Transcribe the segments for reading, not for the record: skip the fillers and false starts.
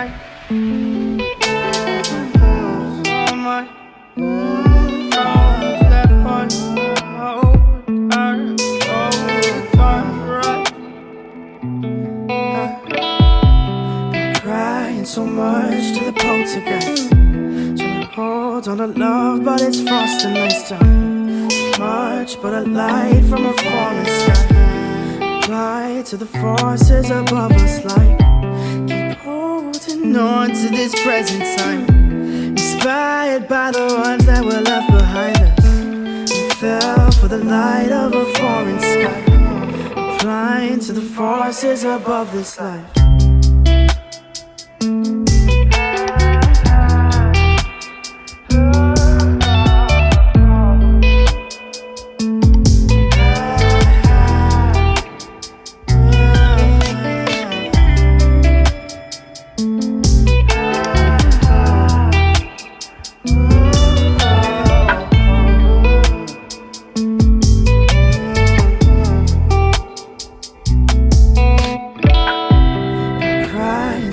night. So much to the poltergeist. Trying to hold on to love, but it's frost and nice time. Much but a light from a falling sky. Apply to the forces above us like keep holding on to this present time. Inspired by the ones that were left behind us. We fell for the light of a foreign sky. Applying to the forces above this life.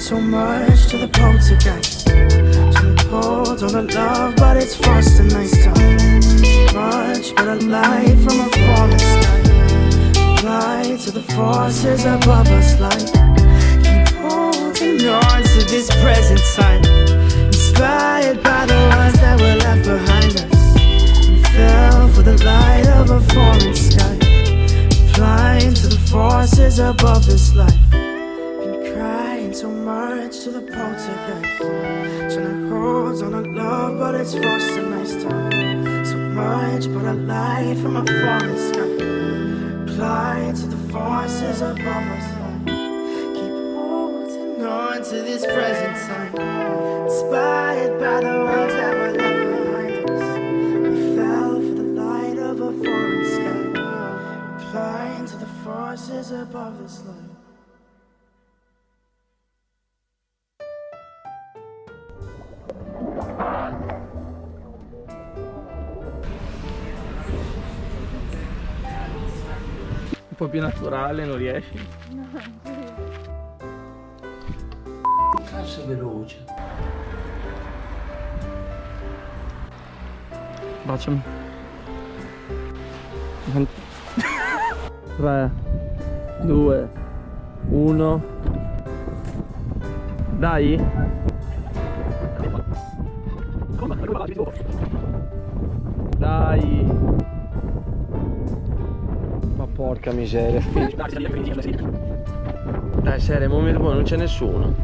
So much to the poltergeist. Trying to hold on to love, but it's frost and nice time. Much but a light from a falling sky. Apply to the forces above us like keep holding on to this present time. Inspired by the ones that were left behind us. We fell for the light of a foreign sky. Applying to the forces above this life. So much to the poltergeist. Trying to hold on to love, but it's frost and nice time. So much but a light from a falling sky. Apply to the forces above us like keep holding on to this present time. Inspired by the ones that were left behind us. We fell for the light of a foreign sky. Applying to the forces above this life. Un po' più naturale, non riesci? No, cazzo veloce. Baciami. 3, 2, 1. Dai. Dai. Ma porca miseria. Dai, serio, non c'è nessuno.